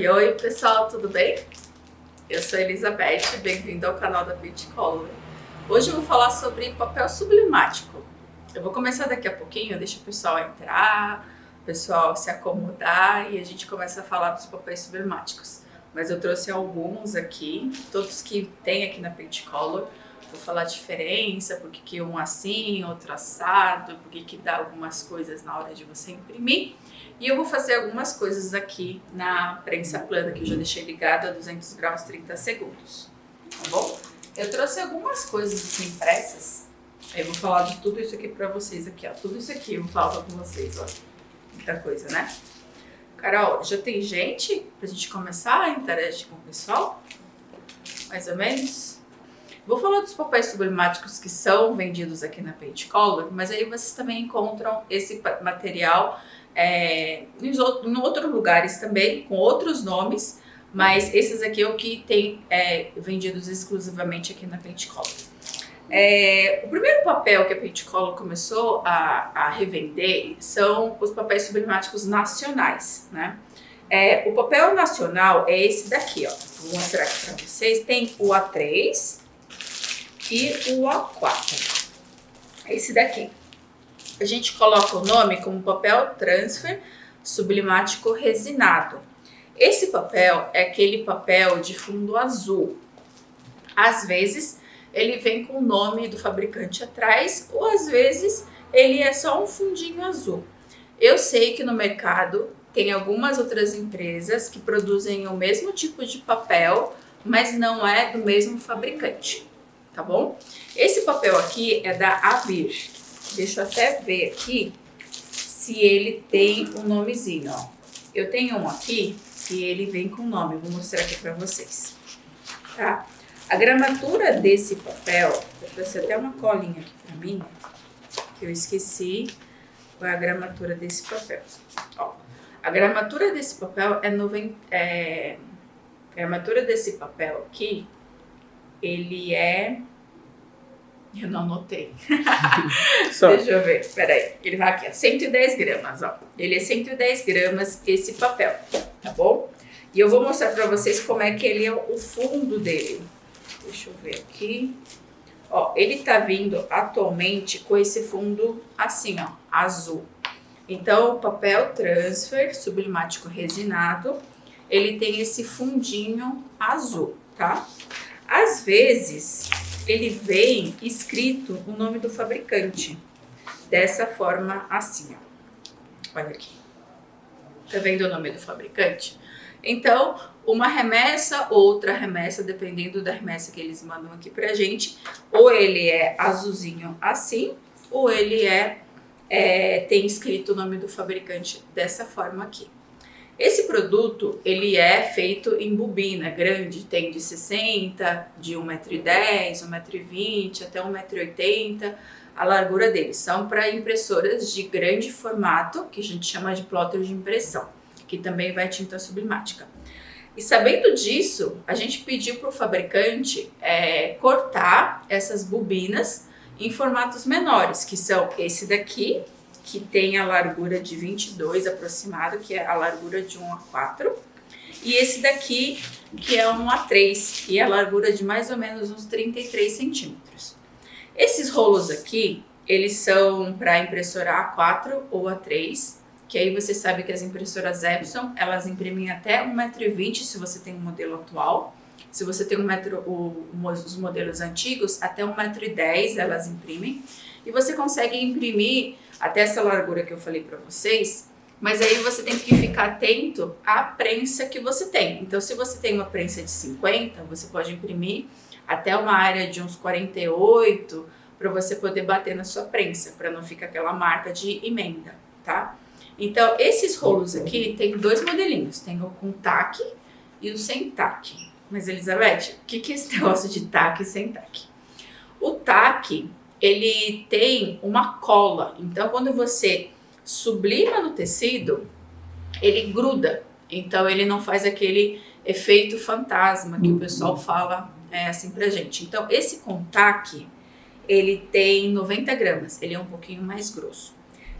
Oi, oi pessoal, tudo bem? Eu sou Elizabeth, bem-vindo ao canal da Beauty Color. Hoje eu vou falar sobre papel sublimático. Eu vou começar daqui a pouquinho, deixa o pessoal entrar, o pessoal se acomodar e a gente começa a falar dos papéis sublimáticos. Mas eu trouxe alguns aqui, todos que tem aqui na Beauty Color. Vou falar a diferença, porque que um assim, outro assado, porque que dá algumas coisas na hora de você imprimir. E eu vou fazer algumas coisas aqui na prensa plana, que eu já deixei ligada a 200 graus 30 segundos, tá bom? Eu trouxe algumas coisas assim, impressas, eu vou falar de tudo isso aqui pra vocês aqui, ó. Tudo isso aqui eu vou falar com vocês, ó. Muita coisa, né? Carol, já tem gente pra gente começar a interagir com o pessoal? Mais ou menos? Vou falar dos papéis sublimáticos que são vendidos aqui na Beauty Color, mas aí vocês também encontram esse material em outros lugares também, com outros nomes, mas esses aqui é o que tem vendidos exclusivamente aqui na Beauty Color. O primeiro papel que a Beauty Color começou a revender são os papéis sublimáticos nacionais, né? O papel nacional é esse daqui, ó. Vou mostrar aqui para vocês. Tem o A3 e o A4. Esse daqui. A gente coloca o nome como papel transfer sublimático resinado. Esse papel é aquele papel de fundo azul. Às vezes ele vem com o nome do fabricante atrás, ou às vezes ele é só um fundinho azul. Eu sei que no mercado tem algumas outras empresas que produzem o mesmo tipo de papel, mas não é do mesmo fabricante, tá bom? Esse papel aqui é da Avir. Deixa eu até ver aqui se ele tem um nomezinho, ó. Eu tenho um aqui que ele vem com nome, vou mostrar aqui pra vocês, tá? A gramatura desse papel, eu trouxe até uma colinha aqui pra mim, que eu esqueci qual é a gramatura desse papel. Ó, a gramatura desse papel a gramatura desse papel aqui, ele é... Eu não anotei. Deixa eu ver, peraí. Ele vai aqui, ó, 110 gramas, ó. Ele é 110 gramas esse papel, tá bom? E eu vou mostrar pra vocês como é que ele é o fundo dele. Deixa eu ver aqui. Ó, ele tá vindo atualmente com esse fundo assim, ó, azul. Então, o papel transfer sublimático resinado, ele tem esse fundinho azul, tá? Às vezes, ele vem escrito o nome do fabricante, dessa forma assim, ó. Olha aqui. Tá vendo o nome do fabricante? Então, uma remessa, outra remessa, dependendo da remessa que eles mandam aqui pra gente, ou ele é azulzinho assim, ou ele tem escrito o nome do fabricante dessa forma aqui. Esse produto, ele é feito em bobina grande, tem de 60, de 1,10 m, 1,20 m, até 1,80 m, a largura deles. São para impressoras de grande formato, que a gente chama de plotter de impressão, que também vai tinta sublimática. E sabendo disso, a gente pediu para o fabricante cortar essas bobinas em formatos menores, que são esse daqui, que tem a largura de 22 aproximado, que é a largura de um A4, e esse daqui, que é um A3, e a largura de mais ou menos uns 33 centímetros. Esses rolos aqui, eles são para impressora A4 ou A3, que aí você sabe que as impressoras Epson, elas imprimem até 1,20 m se você tem um modelo atual. Se você tem os modelos antigos, até 1,10 m elas imprimem. E você consegue imprimir até essa largura que eu falei para vocês, mas aí você tem que ficar atento à prensa que você tem. Então, se você tem uma prensa de 50, você pode imprimir até uma área de uns 48 para você poder bater na sua prensa, para não ficar aquela marca de emenda, tá? Então, esses rolos aqui tem dois modelinhos, tem o com taque e o sem taque. Mas, Elizabeth, o que é esse negócio de taque e sem taque? O taque, ele tem uma cola, então quando você sublima no tecido, ele gruda, então ele não faz aquele efeito fantasma que o pessoal fala assim pra gente. Então esse com taque, ele tem 90 gramas, ele é um pouquinho mais grosso.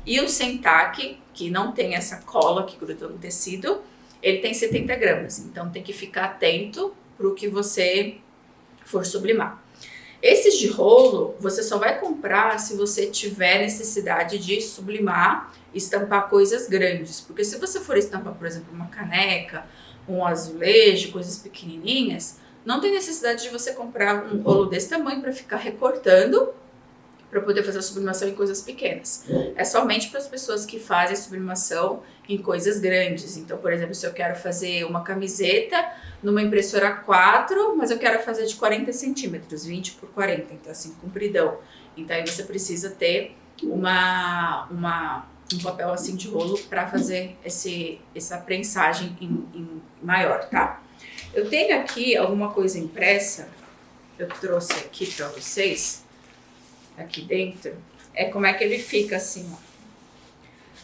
E o sem taque, que não tem essa cola que gruda no tecido, ele tem 70 gramas, então tem que ficar atento para o que você for sublimar. Esses de rolo, você só vai comprar se você tiver necessidade de sublimar, estampar coisas grandes. Porque se você for estampar, por exemplo, uma caneca, um azulejo, coisas pequenininhas, não tem necessidade de você comprar um rolo desse tamanho para ficar recortando para poder fazer a sublimação em coisas pequenas. É somente para as pessoas que fazem sublimação em coisas grandes. Então, por exemplo, se eu quero fazer uma camiseta numa impressora 4, mas eu quero fazer de 40 centímetros, 20 por 40, então assim, compridão. Então, aí você precisa ter um papel assim de rolo para fazer essa prensagem em maior, tá? Eu tenho aqui alguma coisa impressa, eu trouxe aqui para vocês, aqui dentro, é como é que ele fica assim, ó.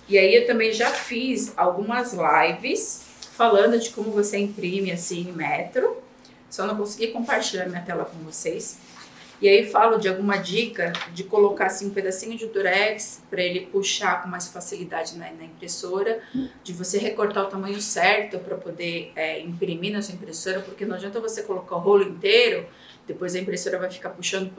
E aí eu também já fiz algumas lives falando de como você imprime assim em metro, só não consegui compartilhar minha tela com vocês. E aí falo de alguma dica de colocar assim um pedacinho de durex para ele puxar com mais facilidade na impressora, de você recortar o tamanho certo para poder imprimir na sua impressora, porque não adianta você colocar o rolo inteiro, depois a impressora vai ficar puxando,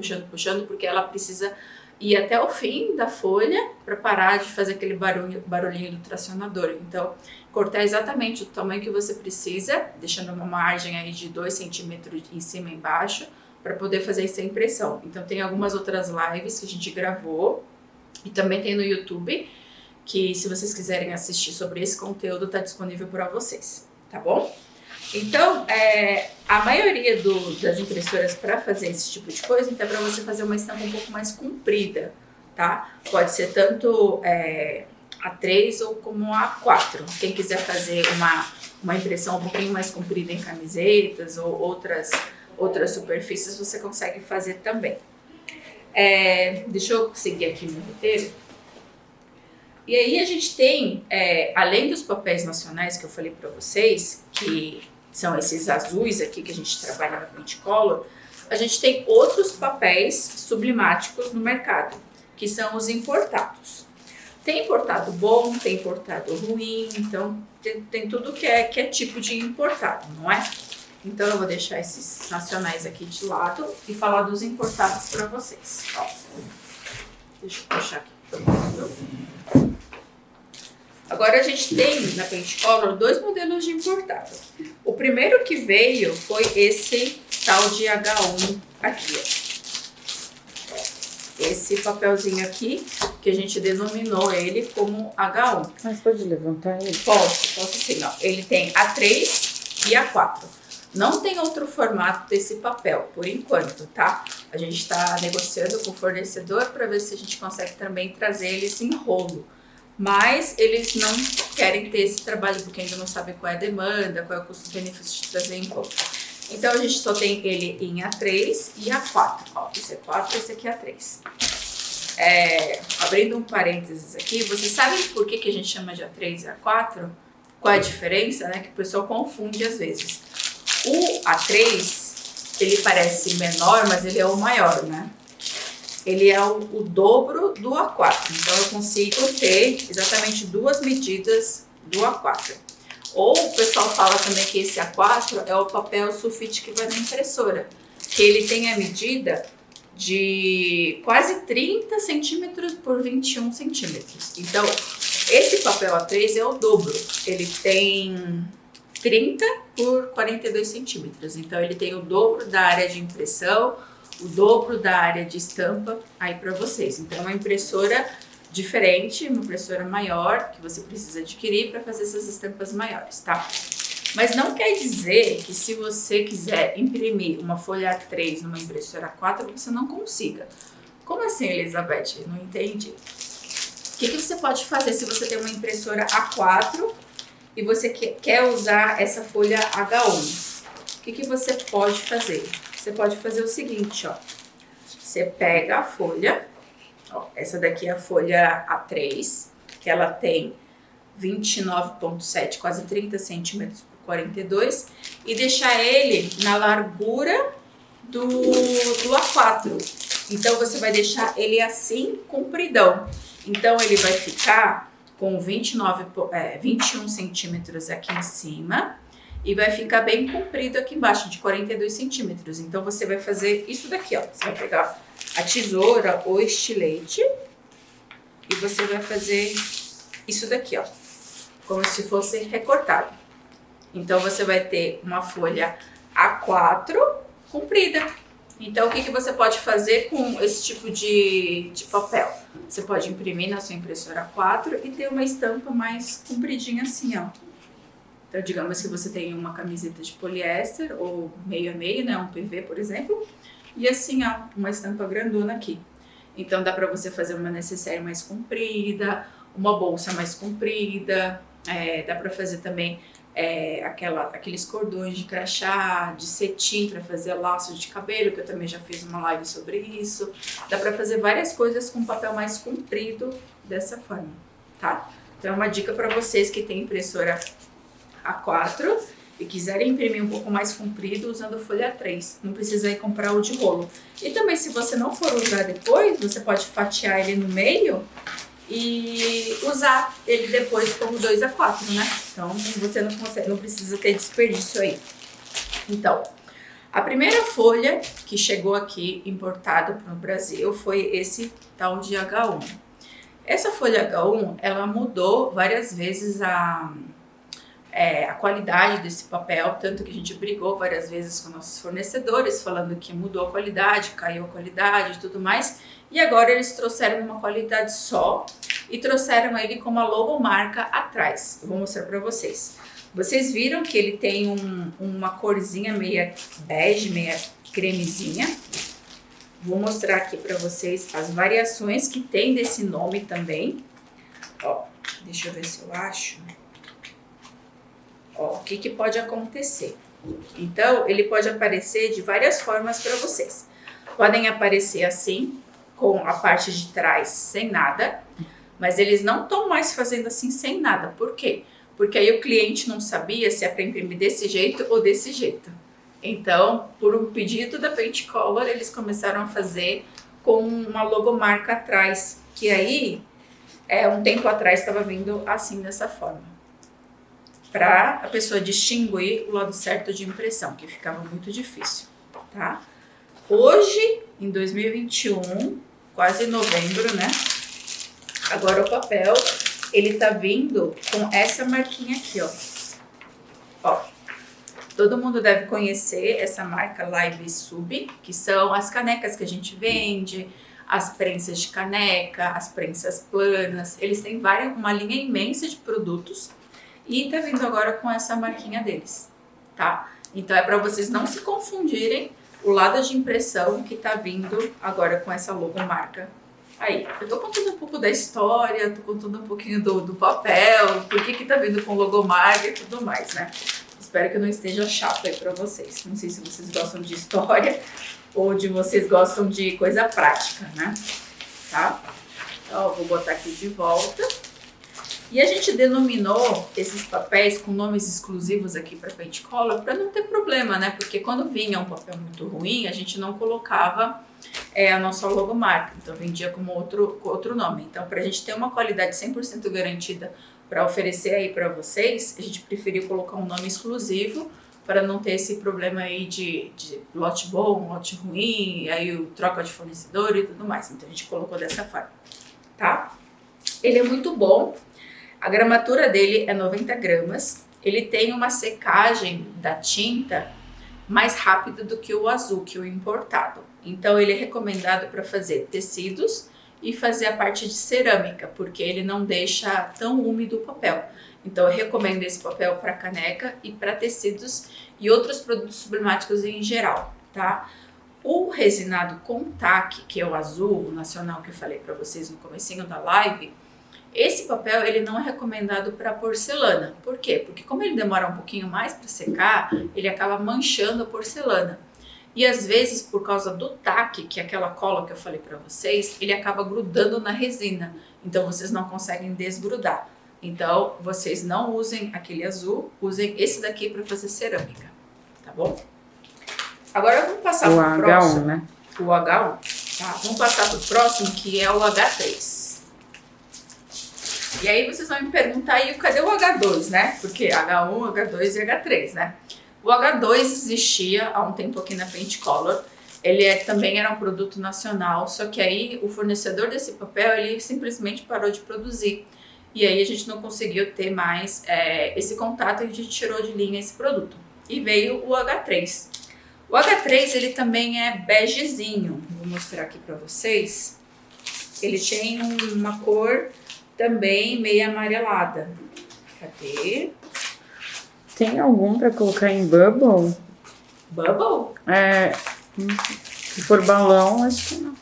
porque ela precisa ir até o fim da folha para parar de fazer aquele barulhinho do tracionador. Então, cortar exatamente o tamanho que você precisa, deixando uma margem aí de 2 centímetros em cima e embaixo, para poder fazer essa impressão. Então, tem algumas outras lives que a gente gravou e também tem no YouTube, que se vocês quiserem assistir sobre esse conteúdo, está disponível para vocês, tá bom? Então, a maioria das impressoras para fazer esse tipo de coisa, então é para você fazer uma estampa um pouco mais comprida, tá? Pode ser tanto A3 ou como A4. Quem quiser fazer uma impressão um pouquinho mais comprida em camisetas ou outras superfícies, você consegue fazer também. Deixa eu seguir aqui no roteiro. E aí a gente tem, além dos papéis nacionais que eu falei para vocês, que são esses azuis aqui que a gente trabalha na Pentecolor, a gente tem outros papéis sublimáticos no mercado, que são os importados. Tem importado bom, tem importado ruim, então tem tudo que é tipo de importado, não é? Então eu vou deixar esses nacionais aqui de lado e falar dos importados para vocês. Ó, deixa eu puxar aqui para o Agora a gente tem na Pentecolor 2 modelos de importado. O primeiro que veio foi esse tal de H1 aqui, ó. Esse papelzinho aqui, que a gente denominou ele como H1. Mas pode levantar ele? Posso sim, ó. Ele tem A3 e A4. Não tem outro formato desse papel, por enquanto, tá? A gente está negociando com o fornecedor para ver se a gente consegue também trazer eles em rolo. Mas eles não querem ter esse trabalho, porque ainda não sabem qual é a demanda, qual é o custo-benefício de trazer em rolo. Então, a gente só tem ele em A3 e A4. Ó, esse é 4 e esse aqui é A3. Abrindo um parênteses aqui, vocês sabem por que a gente chama de A3 e A4? Qual é a diferença, né? Que o pessoal confunde às vezes. O A3, ele parece menor, mas ele é o maior, né? Ele é o dobro do A4. Então, eu consigo ter exatamente 2 medidas do A4. Ou o pessoal fala também que esse A4 é o papel sulfite que vai na impressora. Que ele tem a medida de quase 30 centímetros por 21 centímetros. Então, esse papel A3 é o dobro. Ele tem 30 por 42 centímetros. Então, ele tem o dobro da área de impressão, o dobro da área de estampa aí para vocês. Então, é uma impressora diferente, uma impressora maior que você precisa adquirir para fazer essas estampas maiores, tá? Mas não quer dizer que se você quiser imprimir uma folha A3 numa impressora A4, você não consiga. Como assim, Elizabeth? Não entendi. O que você pode fazer se você tem uma impressora A4 e você quer usar essa folha H1? O que você pode fazer? Você pode fazer o seguinte, ó. Você pega a folha, ó, essa daqui é a folha A3, que ela tem 29,7, quase 30 centímetros por 42, e deixar ele na largura do A4. Então, você vai deixar ele assim, compridão. Então, ele vai ficar com 21 centímetros aqui em cima e vai ficar bem comprido aqui embaixo, de 42 centímetros. Então, você vai fazer isso daqui, ó. Você vai pegar a tesoura ou estilete e você vai fazer isso daqui, ó, como se fosse recortado. Então, você vai ter uma folha A4 comprida. Então, o que você pode fazer com esse tipo de papel? Você pode imprimir na sua impressora A4 e ter uma estampa mais compridinha assim, ó. Então, digamos que você tem uma camiseta de poliéster ou meio a meio, né, um PV, por exemplo, e assim, ó, uma estampa grandona aqui. Então, dá para você fazer uma necessaire mais comprida, uma bolsa mais comprida, dá para fazer também aqueles cordões de crachá, de cetim para fazer laço de cabelo, que eu também já fiz uma live sobre isso. Dá para fazer várias coisas com papel mais comprido dessa forma, tá? Então é uma dica para vocês que têm impressora A4 e quiserem imprimir um pouco mais comprido usando folha A3. Não precisa ir comprar o de rolo. E também, se você não for usar depois, você pode fatiar ele no meio e usar ele depois como 2A4, né? Então, você não precisa ter desperdício aí. Então, a primeira folha que chegou aqui importada para o Brasil foi esse tal de H1. Essa folha H1, ela mudou várias vezes a qualidade desse papel, tanto que a gente brigou várias vezes com nossos fornecedores, falando que mudou a qualidade, caiu a qualidade e tudo mais, e agora eles trouxeram uma qualidade só e trouxeram ele com uma logomarca atrás. Eu vou mostrar para vocês. Vocês viram que ele tem uma corzinha meia bege, meia cremezinha. Vou mostrar aqui para vocês as variações que tem desse nome também. Ó, deixa eu ver se eu acho. Ó, o que pode acontecer? Então, ele pode aparecer de várias formas para vocês. Podem aparecer assim, com a parte de trás sem nada, mas eles não estão mais fazendo assim sem nada. Por quê? Porque aí o cliente não sabia se é para imprimir desse jeito ou desse jeito. Então, por um pedido da Paint Color, eles começaram a fazer com uma logomarca atrás, que aí, um tempo atrás, estava vindo assim, dessa forma, para a pessoa distinguir o lado certo de impressão, que ficava muito difícil, tá? Hoje, em 2021, quase novembro, né? Agora o papel, ele tá vindo com essa marquinha aqui, ó. Ó, todo mundo deve conhecer essa marca Live Sub, que são as canecas que a gente vende, as prensas de caneca, as prensas planas. Eles têm uma linha imensa de produtos. E tá vindo agora com essa marquinha deles, tá? Então é para vocês não se confundirem o lado de impressão que tá vindo agora com essa logomarca aí. Eu tô contando um pouco da história, tô contando um pouquinho do papel, por que tá vindo com logomarca e tudo mais, né? Espero que não esteja chato aí para vocês. Não sei se vocês gostam de história ou de vocês gostam de coisa prática, né? Tá? Então eu vou botar aqui de volta. E a gente denominou esses papéis com nomes exclusivos aqui para Paint Color para não ter problema, né? Porque quando vinha um papel muito ruim, a gente não colocava a nossa logomarca. Então vendia como outro nome. Então, para a gente ter uma qualidade 100% garantida para oferecer aí para vocês, a gente preferiu colocar um nome exclusivo para não ter esse problema aí de lote bom, lote ruim, aí o troca de fornecedor e tudo mais. Então a gente colocou dessa forma, tá? Ele é muito bom. A gramatura dele é 90 gramas, ele tem uma secagem da tinta mais rápida do que o azul, que o importado. Então ele é recomendado para fazer tecidos e fazer a parte de cerâmica, porque ele não deixa tão úmido o papel. Então eu recomendo esse papel para caneca e para tecidos e outros produtos sublimáticos em geral, tá? O resinado Contact, que é o azul, o nacional que eu falei para vocês no comecinho da live, esse papel ele não é recomendado para porcelana. Por quê? Porque como ele demora um pouquinho mais para secar, ele acaba manchando a porcelana. E às vezes, por causa do taque, que é aquela cola que eu falei para vocês, ele acaba grudando na resina. Então vocês não conseguem desgrudar. Então vocês não usem aquele azul, usem esse daqui para fazer cerâmica, tá bom? Agora vamos passar para o próximo. H1, né? O H1, tá? Vamos passar para o próximo, que é o H3. E aí vocês vão me perguntar aí, cadê o H2, né? Porque H1, H2 e H3, né? O H2 existia há um tempo aqui na Pentecolor. Ele também era um produto nacional, só que aí o fornecedor desse papel, ele simplesmente parou de produzir. E aí a gente não conseguiu ter mais esse contato e a gente tirou de linha esse produto. E veio o H3. O H3, ele também é begezinho. Vou mostrar aqui para vocês. Ele tem uma cor também meio amarelada. Cadê? Tem algum pra colocar em bubble? Bubble? Se for balão, acho que não.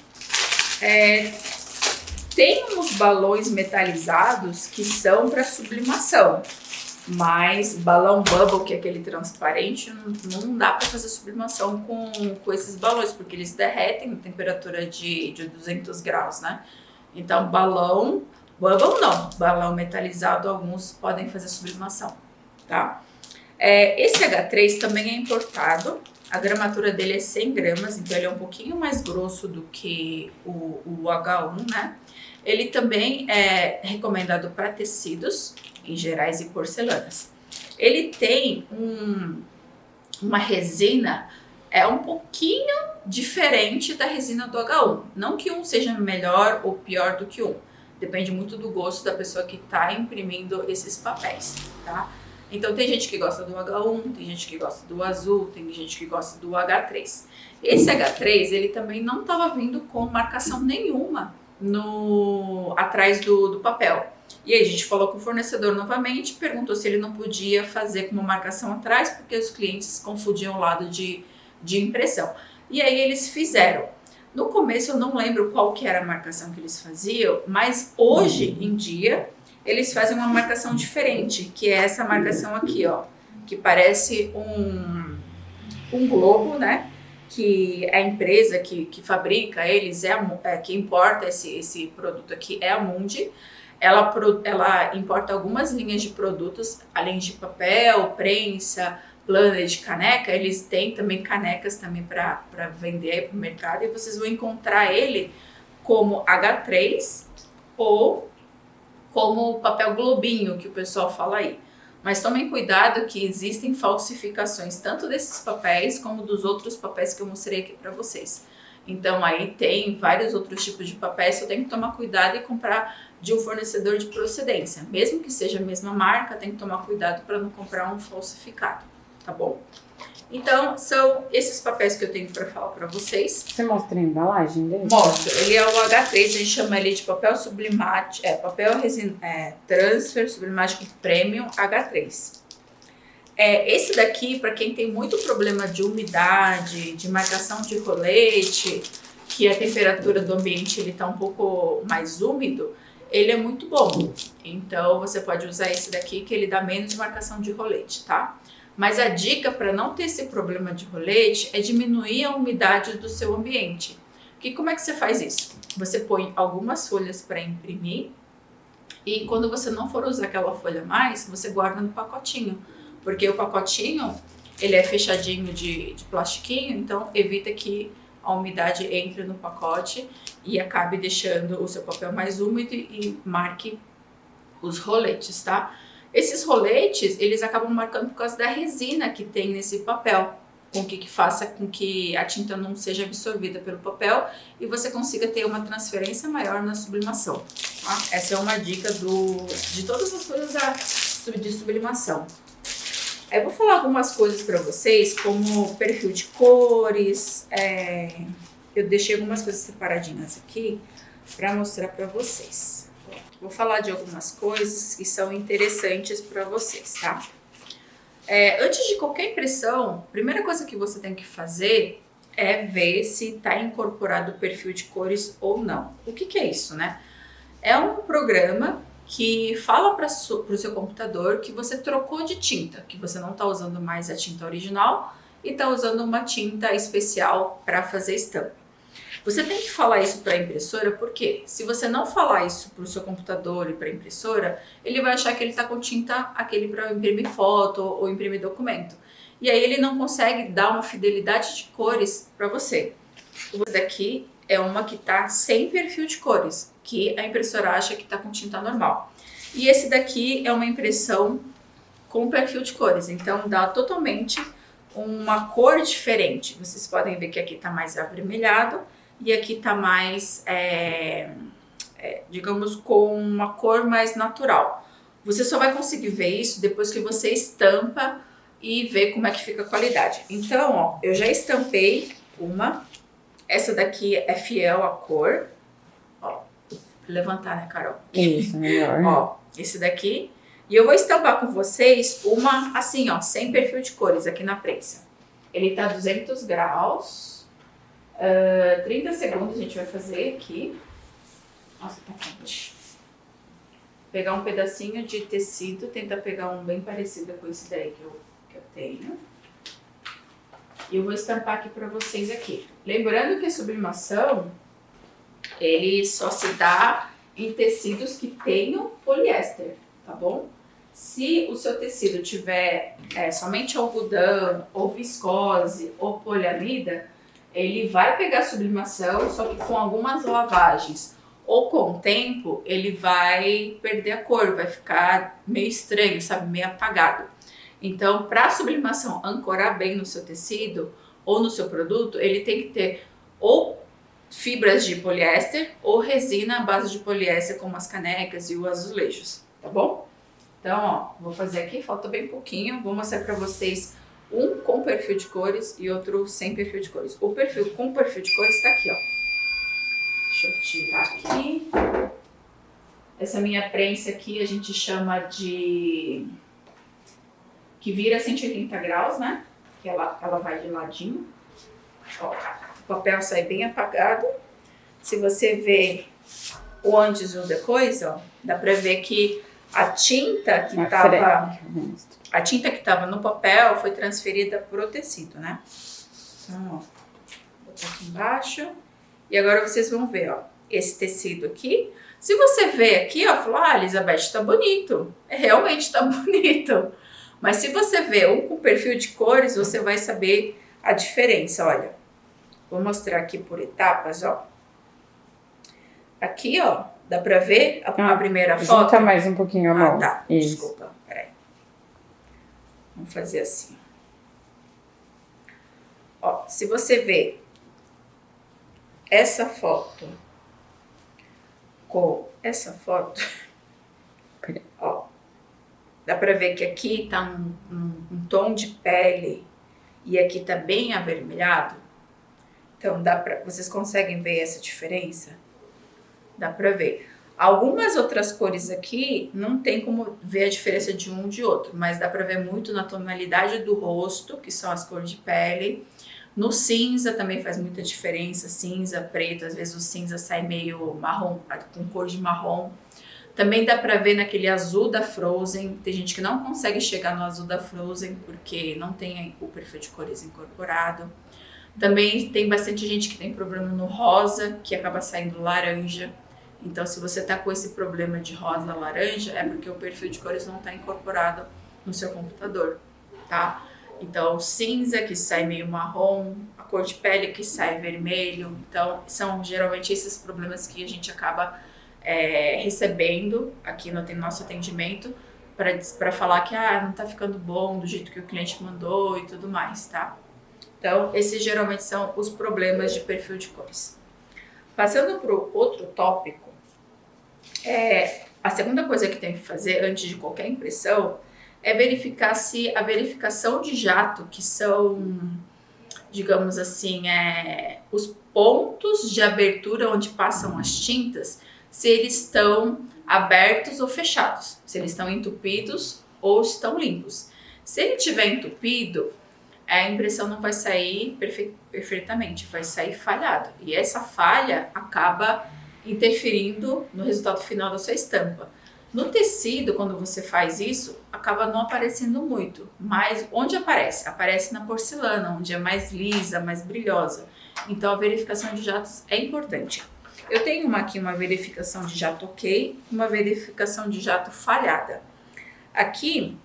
Tem uns balões metalizados que são para sublimação, mas balão bubble, que é aquele transparente, não dá para fazer sublimação com esses balões, porque eles derretem a temperatura de 200 graus, né? Então, balão bubble não, balão metalizado, alguns podem fazer sublimação, tá? Esse H3 também é importado, a gramatura dele é 100 gramas, então ele é um pouquinho mais grosso do que o H1, né? Ele também é recomendado para tecidos em gerais e porcelanas. Ele tem uma resina um pouquinho diferente da resina do H1. Não que um seja melhor ou pior do que um. Depende muito do gosto da pessoa que está imprimindo esses papéis, tá? Então tem gente que gosta do H1, tem gente que gosta do azul, tem gente que gosta do H3. Esse H3, ele também não estava vindo com marcação nenhuma atrás do papel. E aí a gente falou com o fornecedor novamente, perguntou se ele não podia fazer com uma marcação atrás, porque os clientes confundiam o lado de impressão. E aí eles fizeram. No começo eu não lembro qual que era a marcação que eles faziam, mas hoje em dia eles fazem uma marcação diferente, que é essa marcação aqui, ó, que parece um globo, né? Que a empresa que fabrica eles, que importa esse produto aqui é a Mundi. Ela importa algumas linhas de produtos, além de papel, prensa, planner de caneca. Eles têm também canecas também para vender aí para o mercado, e vocês vão encontrar ele como H3 ou como papel globinho, que o pessoal fala aí. Mas tomem cuidado que existem falsificações tanto desses papéis como dos outros papéis que eu mostrei aqui para vocês. Então aí tem vários outros tipos de papéis, você tem que tomar cuidado e comprar de um fornecedor de procedência. Mesmo que seja a mesma marca, tem que tomar cuidado para não comprar um falsificado, tá bom? Então são esses papéis que eu tenho para falar para vocês. Você mostra a embalagem dele? Mostro. Ele é o H3, a gente chama ele de papel sublimático, transfer sublimático premium H3. Esse daqui, para quem tem muito problema de umidade, de marcação de rolete, que a temperatura do ambiente ele tá um pouco mais úmido, ele é muito bom. Então você pode usar esse daqui, que ele dá menos marcação de rolete, tá? Mas a dica para não ter esse problema de rolete é diminuir a umidade do seu ambiente. Como é que você faz isso? Você põe algumas folhas para imprimir e quando você não for usar aquela folha mais, você guarda no pacotinho. Porque o pacotinho, ele é fechadinho de plastiquinho, então evita que a umidade entre no pacote e acabe deixando o seu papel mais úmido e marque os roletes, tá? Esses roletes, eles acabam marcando por causa da resina que tem nesse papel, que faça com que a tinta não seja absorvida pelo papel e você consiga ter uma transferência maior na sublimação, tá? Essa é uma dica de todas as coisas de sublimação. Aí eu vou falar algumas coisas para vocês, como perfil de cores. Eu deixei algumas coisas separadinhas aqui para mostrar para vocês. Vou falar de algumas coisas que são interessantes para vocês, tá? Antes de qualquer impressão, a primeira coisa que você tem que fazer é ver se está incorporado o perfil de cores ou não. O que é isso, né? É um programa que fala para o seu computador que você trocou de tinta, que você não está usando mais a tinta original e está usando uma tinta especial para fazer estampa. Você tem que falar isso para a impressora, porque se você não falar isso para o seu computador e para a impressora, ele vai achar que ele está com tinta aquele para imprimir foto ou imprimir documento. E aí ele não consegue dar uma fidelidade de cores para você. Esse daqui é uma que tá sem perfil de cores, que a impressora acha que tá com tinta normal. E esse daqui é uma impressão com perfil de cores, então dá totalmente uma cor diferente. Vocês podem ver que aqui tá mais avermelhado e aqui tá mais, digamos, com uma cor mais natural. Você só vai conseguir ver isso depois que você estampa e ver como é que fica a qualidade. Então, ó, eu já estampei uma. Essa daqui é fiel à cor. Ó, vou levantar, né, Carol? Isso, melhor. Ó, esse daqui. E eu vou estampar com vocês uma assim, ó, sem perfil de cores aqui na prensa. Ele tá 200 graus. 30 segundos a gente vai fazer aqui. Nossa, tá quente. Pegar um pedacinho de tecido, tentar pegar um bem parecido com esse daí que eu tenho. E eu vou estampar aqui pra vocês aqui. Lembrando que a sublimação, ele só se dá em tecidos que tenham poliéster, tá bom? Se o seu tecido tiver somente algodão, ou viscose, ou poliamida, ele vai pegar sublimação, só que com algumas lavagens ou com o tempo, ele vai perder a cor, vai ficar meio estranho, sabe? Meio apagado. Então, para a sublimação ancorar bem no seu tecido ou no seu produto, ele tem que ter ou fibras de poliéster ou resina à base de poliéster, como as canecas e os azulejos, tá bom? Então, ó, vou fazer aqui, falta bem pouquinho, vou mostrar para vocês um com perfil de cores e outro sem perfil de cores. O perfil com perfil de cores está aqui, ó. Deixa eu tirar aqui. Essa minha prensa aqui a gente chama de... que vira 180 graus, né? Que ela vai de ladinho. Ó, o papel sai bem apagado. Se você ver o antes e o depois, ó, dá pra ver que a tinta que tava no papel foi transferida pro tecido, né? Então, ó, vou botar aqui embaixo. E agora vocês vão ver, ó, esse tecido aqui. Se você ver aqui, ó, fala, Elizabeth, tá bonito. Realmente tá bonito. Mas se você ver um com perfil de cores, você vai saber a diferença, olha. Vou mostrar aqui por etapas, ó. Aqui, ó, dá pra ver a primeira foto? Junta mais um pouquinho a mão. Tá, isso. Desculpa, peraí. Vamos fazer assim. Ó, se você ver essa foto com essa foto, ó, dá pra ver que aqui tá um tom de pele e aqui tá bem avermelhado. Então, vocês conseguem ver essa diferença? Dá pra ver. Algumas outras cores aqui não tem como ver a diferença de um de outro, mas dá pra ver muito na tonalidade do rosto, que são as cores de pele. No cinza também faz muita diferença, cinza, preto, às vezes o cinza sai meio marrom, com cor de marrom. Também dá pra ver naquele azul da Frozen, tem gente que não consegue chegar no azul da Frozen porque não tem o perfil de cores incorporado. Também tem bastante gente que tem problema no rosa, que acaba saindo laranja. Então, se você tá com esse problema de rosa laranja, é porque o perfil de cores não tá incorporado no seu computador, tá? Então, cinza que sai meio marrom, a cor de pele que sai vermelho. Então, são geralmente esses problemas que a gente acaba recebendo aqui no nosso atendimento para falar que não tá ficando bom do jeito que o cliente mandou e tudo mais, tá? Então, esses geralmente são os problemas de perfil de cores. Passando para o outro tópico, a segunda coisa que tem que fazer antes de qualquer impressão é verificar se a verificação de jato, que são, digamos assim, os pontos de abertura onde passam as tintas, se eles estão abertos ou fechados, se eles estão entupidos ou estão limpos. Se ele estiver entupido, a impressão não vai sair perfeitamente, vai sair falhado. E essa falha acaba interferindo no resultado final da sua estampa. No tecido, quando você faz isso, acaba não aparecendo muito, mas onde aparece? Aparece na porcelana, onde é mais lisa, mais brilhosa. Então a verificação de jatos é importante. Eu tenho aqui uma verificação de jato ok, uma verificação de jato falhada. Aqui,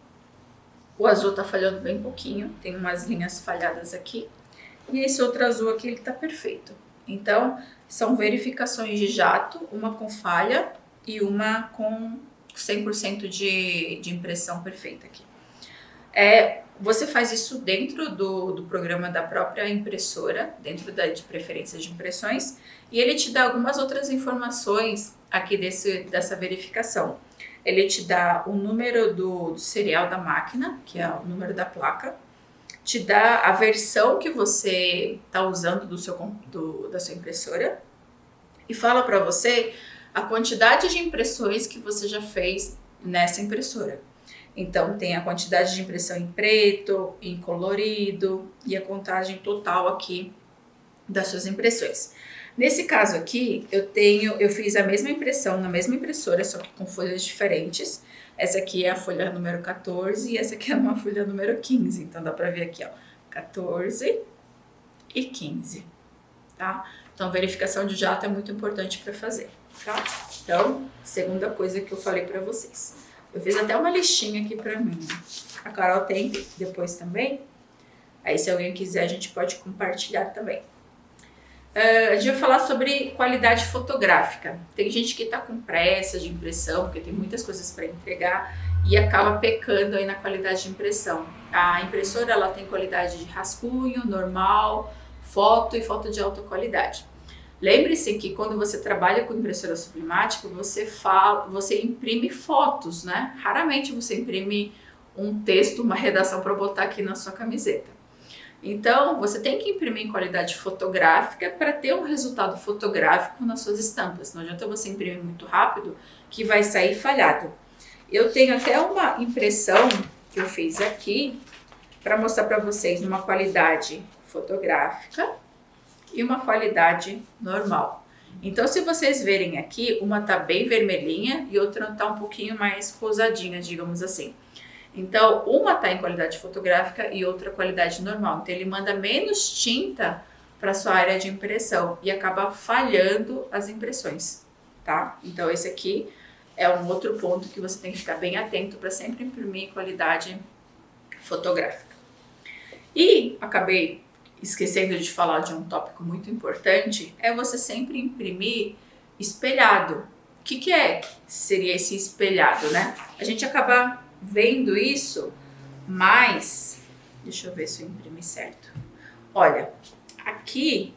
o azul tá falhando bem pouquinho, tem umas linhas falhadas aqui. E esse outro azul aqui, ele tá perfeito. Então, são verificações de jato, uma com falha e uma com 100% de impressão perfeita aqui. Você faz isso dentro do programa da própria impressora, dentro de preferências de impressões, e ele te dá algumas outras informações aqui dessa verificação. Ele te dá o número do serial da máquina, que é o número da placa, te dá a versão que você está usando da sua impressora e fala para você a quantidade de impressões que você já fez nessa impressora. Então, tem a quantidade de impressão em preto, em colorido e a contagem total aqui das suas impressões. Nesse caso aqui, eu fiz a mesma impressão na mesma impressora, só que com folhas diferentes. Essa aqui é a folha número 14 e essa aqui é uma folha número 15. Então, dá pra ver aqui, ó, 14 e 15, tá? Então, verificação de jato é muito importante para fazer, tá? Então, segunda coisa que eu falei para vocês. Eu fiz até uma listinha aqui pra mim. A Carol tem depois também. Aí, se alguém quiser, a gente pode compartilhar também. A gente vai falar sobre qualidade fotográfica. Tem gente que tá com pressa de impressão, porque tem muitas coisas para entregar e acaba pecando aí na qualidade de impressão. A impressora, ela tem qualidade de rascunho, normal, foto e foto de alta qualidade. Lembre-se que quando você trabalha com impressora sublimática, você imprime fotos, né? Raramente você imprime um texto, uma redação para botar aqui na sua camiseta. Então, você tem que imprimir em qualidade fotográfica para ter um resultado fotográfico nas suas estampas. Não adianta você imprimir muito rápido que vai sair falhado. Eu tenho até uma impressão que eu fiz aqui para mostrar para vocês numa qualidade fotográfica e uma qualidade normal. Então, se vocês verem aqui, uma tá bem vermelhinha e outra tá um pouquinho mais rosadinha, digamos assim. Então, uma tá em qualidade fotográfica e outra qualidade normal. Então, ele manda menos tinta para sua área de impressão e acaba falhando as impressões, tá? Então, esse aqui é um outro ponto que você tem que ficar bem atento para sempre imprimir em qualidade fotográfica. E acabei esquecendo de falar de um tópico muito importante, é você sempre imprimir espelhado. O que seria esse espelhado, né? A gente acaba vendo isso, mas deixa eu ver se eu imprimi certo. Olha, aqui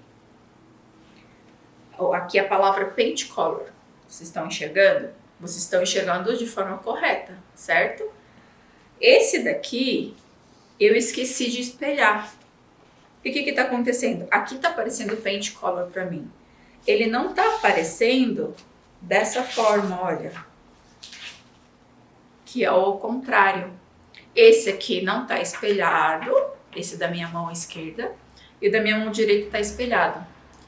a palavra paint color. Vocês estão enxergando? Vocês estão enxergando de forma correta, certo? Esse daqui eu esqueci de espelhar. E o que está acontecendo? Aqui está aparecendo paint color para mim. Ele não está aparecendo dessa forma, olha. Que é o contrário. Esse aqui não está espelhado, esse da minha mão esquerda, e o da minha mão direita está espelhado.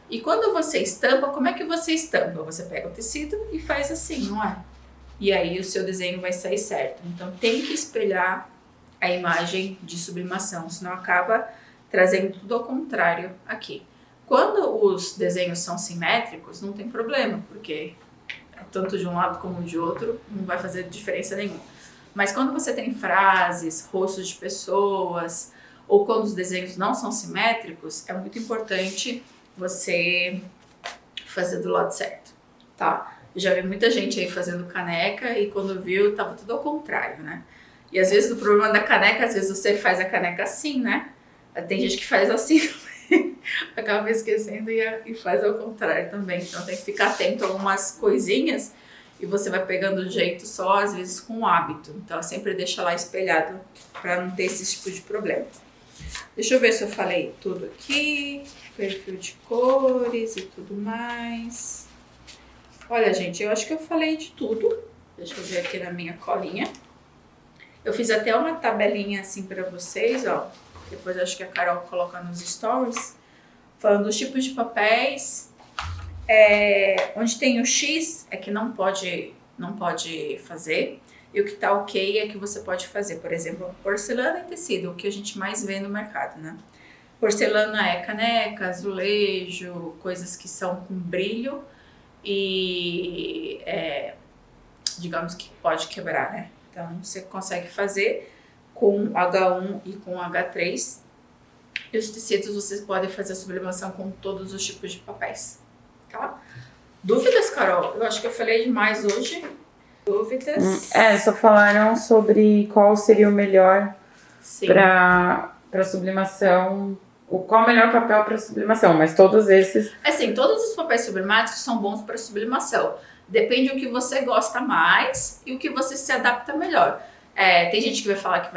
E quando você estampa, como é que você estampa? Você pega o tecido e faz assim, não é? E aí o seu desenho vai sair certo. Então tem que espelhar a imagem de sublimação, senão acaba trazendo tudo ao contrário aqui. Quando os desenhos são simétricos, não tem problema, porque tanto de um lado como de outro não vai fazer diferença nenhuma. Mas quando você tem frases, rostos de pessoas, ou quando os desenhos não são simétricos, é muito importante você fazer do lado certo, tá? Eu já vi muita gente aí fazendo caneca e quando viu, tava tudo ao contrário, né? E às vezes o problema da caneca, às vezes você faz a caneca assim, né? Tem gente que faz assim também, acaba esquecendo e faz ao contrário também. Então tem que ficar atento a algumas coisinhas e você vai pegando o jeito só, às vezes com o hábito. Então sempre deixa lá espelhado para não ter esse tipo de problema. Deixa eu ver se eu falei tudo aqui, perfil de cores e tudo mais. Olha, gente, eu acho que eu falei de tudo. Deixa eu ver aqui na minha colinha. Eu fiz até uma tabelinha assim para vocês, ó. Depois acho que a Carol coloca nos stories, falando dos tipos de papéis. Onde tem o X é que não pode fazer, e o que tá ok é que você pode fazer. Por exemplo, porcelana e tecido, o que a gente mais vê no mercado, né? Porcelana é caneca, azulejo, coisas que são com brilho e digamos que pode quebrar, né? Então você consegue fazer com H1 e com H3. E os tecidos vocês podem fazer a sublimação com todos os tipos de papéis, tá? Dúvidas, Carol? Eu acho que eu falei demais hoje. Dúvidas? Só falaram sobre qual seria o melhor Sim. para sublimação. Qual o melhor papel para sublimação, mas todos esses... Assim, todos os papéis sublimáticos são bons para sublimação. Depende do que você gosta mais e o que você se adapta melhor. Tem gente que vai falar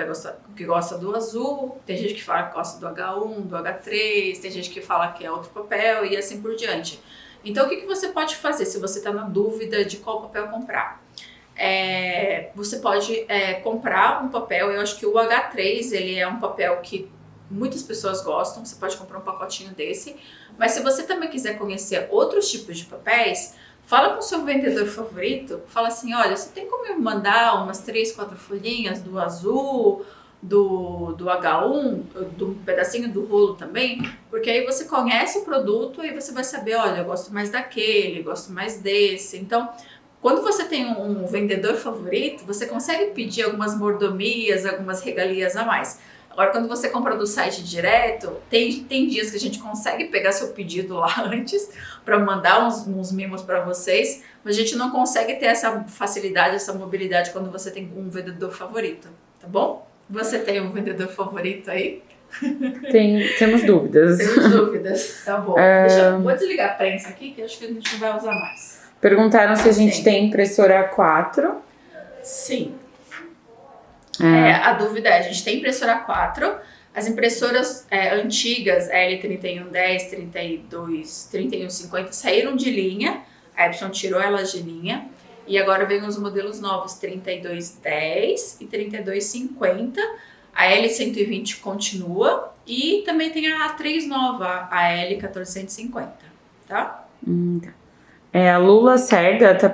que gosta do azul, tem gente que fala que gosta do H1, do H3, tem gente que fala que é outro papel e assim por diante. Então, o que você pode fazer se você está na dúvida de qual papel comprar? Você pode comprar um papel, eu acho que o H3 ele é um papel que muitas pessoas gostam, você pode comprar um pacotinho desse, mas se você também quiser conhecer outros tipos de papéis, fala com o seu vendedor favorito, fala assim, olha, você tem como me mandar umas 3, 4 folhinhas do azul, do H1, do pedacinho do rolo também, porque aí você conhece o produto e você vai saber, olha, eu gosto mais daquele, gosto mais desse. Então, quando você tem um vendedor favorito, você consegue pedir algumas mordomias, algumas regalias a mais. Agora, quando você compra do site direto, tem dias que a gente consegue pegar seu pedido lá antes para mandar uns mimos para vocês, mas a gente não consegue ter essa facilidade, essa mobilidade quando você tem um vendedor favorito, tá bom? Você tem um vendedor favorito aí? Temos dúvidas. Temos dúvidas, tá bom. Vou desligar a prensa aqui, que acho que a gente não vai usar mais. Perguntaram se a gente tem impressora A4. Sim. A dúvida a gente tem impressora A4. As impressoras antigas, L3110, 3150, saíram de linha. A Epson tirou elas de linha. E agora vem os modelos novos, 3210 e 3250. A L120 continua. E também tem a A3 nova, a L1450, tá? A Lula Cerda tá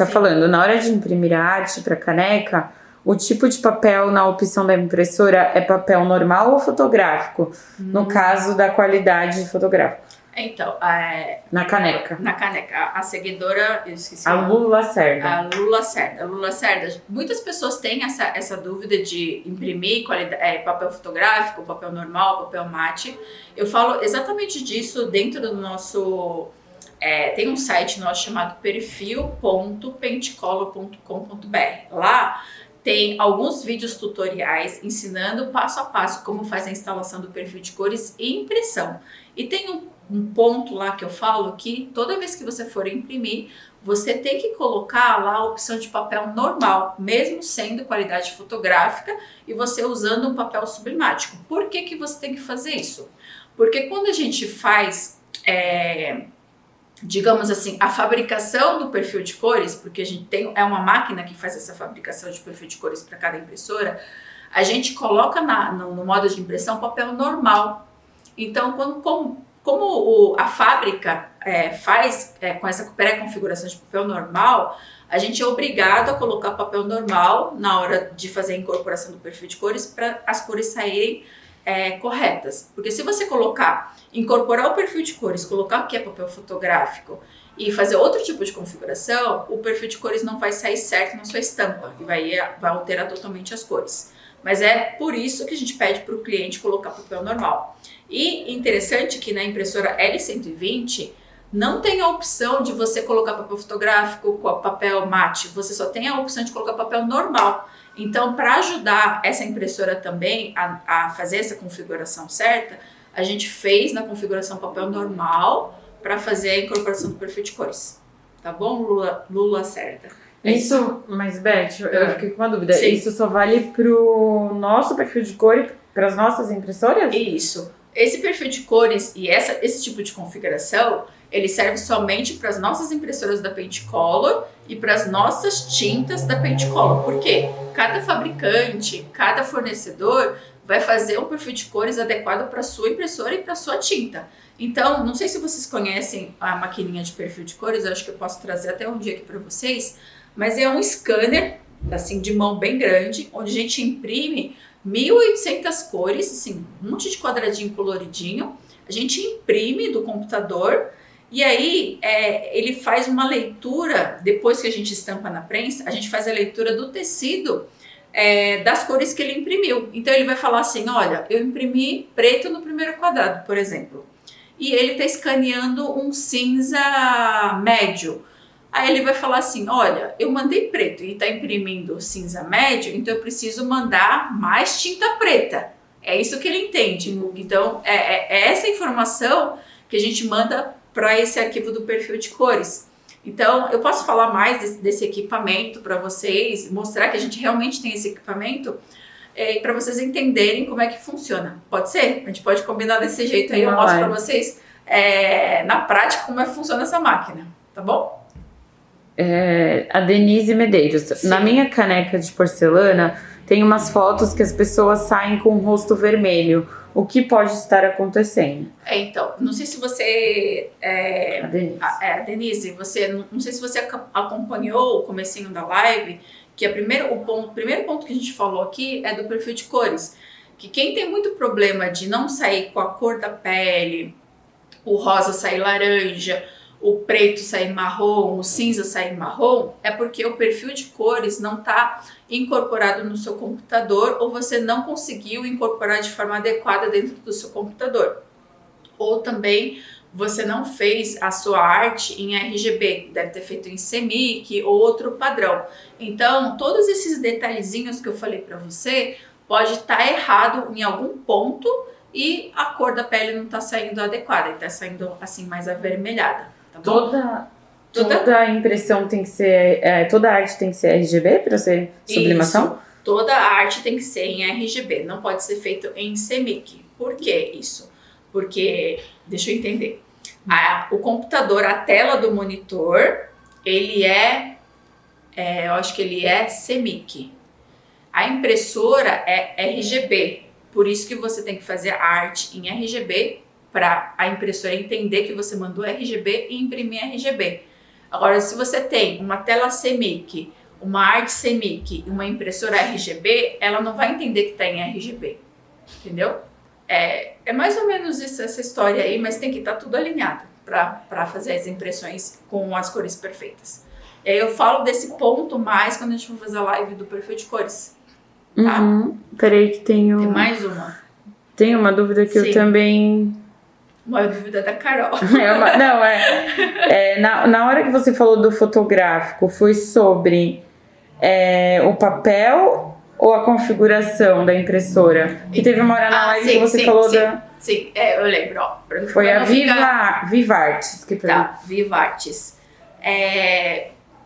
falando, na hora de imprimir a arte para caneca, o tipo de papel na opção da impressora é papel normal ou fotográfico? No caso da qualidade fotográfica. Então, na caneca. Na caneca. A seguidora, eu esqueci. A Lula Cerda. A Lula Cerda. Muitas pessoas têm essa dúvida de imprimir papel fotográfico, papel normal, papel mate. Eu falo exatamente disso dentro do nosso... tem um site nosso chamado perfil.paintcolor.com.br. Lá tem alguns vídeos tutoriais ensinando passo a passo como faz a instalação do perfil de cores e impressão. E tem um ponto lá que eu falo que toda vez que você for imprimir, você tem que colocar lá a opção de papel normal, mesmo sendo qualidade fotográfica e você usando um papel sublimático. Por que você tem que fazer isso? Porque quando a gente faz... digamos assim, a fabricação do perfil de cores, porque a gente tem uma máquina que faz essa fabricação de perfil de cores para cada impressora, a gente coloca no modo de impressão papel normal. Então, como a fábrica faz com essa pré-configuração de papel normal, a gente é obrigado a colocar papel normal na hora de fazer a incorporação do perfil de cores para as cores saírem corretas. Porque se você incorporar o perfil de cores, colocar o que é papel fotográfico e fazer outro tipo de configuração, o perfil de cores não vai sair certo na sua estampa e vai alterar totalmente as cores. Mas é por isso que a gente pede para o cliente colocar papel normal. E interessante que na impressora L120 não tem a opção de você colocar papel fotográfico com papel mate, você só tem a opção de colocar papel normal. Então, para ajudar essa impressora também a fazer essa configuração certa, a gente fez na configuração papel normal para fazer a incorporação do perfil de cores. Tá bom, Lula Cerda? Isso, mas Beth, eu fiquei com uma dúvida. Sim. Isso só vale pro nosso perfil de cor, para as nossas impressoras? Isso. Esse perfil de cores e esse tipo de configuração, ele serve somente para as nossas impressoras da Paint Color e para as nossas tintas da Paint Color. Por quê? Cada fabricante, cada fornecedor vai fazer um perfil de cores adequado para a sua impressora e para a sua tinta. Então, não sei se vocês conhecem a maquininha de perfil de cores, eu acho que eu posso trazer até um dia aqui para vocês, mas é um scanner, assim, de mão bem grande, onde a gente imprime 1.800 cores, assim, um monte de quadradinho coloridinho, a gente imprime do computador e aí ele faz uma leitura, depois que a gente estampa na prensa, a gente faz a leitura do tecido das cores que ele imprimiu. Então ele vai falar assim, olha, eu imprimi preto no primeiro quadrado, por exemplo. e ele está escaneando um cinza médio. Aí ele vai falar assim, olha, eu mandei preto e está imprimindo cinza médio, então eu preciso mandar mais tinta preta. É isso que ele entende. Então, é essa informação que a gente manda para esse arquivo do perfil de cores. Então, eu posso falar mais desse equipamento para vocês, mostrar que a gente realmente tem esse equipamento, para vocês entenderem como é que funciona. Pode ser? A gente pode combinar desse jeito aí, eu mostro para vocês na prática como é que funciona essa máquina, tá bom? A Denise Medeiros. Sim. Na minha caneca de porcelana, tem umas fotos que as pessoas saem com o rosto vermelho. O que pode estar acontecendo? Então, não sei se você... A Denise. Denise, não sei se você acompanhou o comecinho da live, que o primeiro ponto que a gente falou aqui é do perfil de cores. Que quem tem muito problema de não sair com a cor da pele, o rosa sair laranja, o preto sair marrom, o cinza sair marrom, é porque o perfil de cores não está incorporado no seu computador ou você não conseguiu incorporar de forma adequada dentro do seu computador. Ou também você não fez a sua arte em RGB, deve ter feito em CMYK ou outro padrão. Então, todos esses detalhezinhos que eu falei para você pode estar errado em algum ponto e a cor da pele não está saindo adequada, está saindo assim mais avermelhada. Tá bom? Toda impressão tem que ser, toda arte tem que ser RGB para ser sublimação? Isso, toda arte tem que ser em RGB, não pode ser feito em CMYK. Por que isso? Porque, deixa eu entender, o computador, a tela do monitor, ele eu acho que ele é CMYK. A impressora é RGB, por isso que você tem que fazer a arte em RGB para a impressora entender que você mandou RGB e imprimir RGB. Agora, se você tem uma tela CMYK, uma arte CMYK e uma impressora RGB, ela não vai entender que está em RGB, entendeu? É mais ou menos essa história aí, mas tem que estar tudo alinhado para fazer as impressões com as cores perfeitas. E aí eu falo desse ponto mais quando a gente for fazer a live do perfil de cores. Tá? Peraí que Tem mais uma? Tem uma dúvida que eu também... Uma dúvida da Carol. Na hora que você falou do fotográfico, foi sobre o papel ou a configuração da impressora? Que teve uma hora na live que você falou da... Sim, eu lembro. Ó, foi a Vivartes que perguntou. Tá, Vivartes.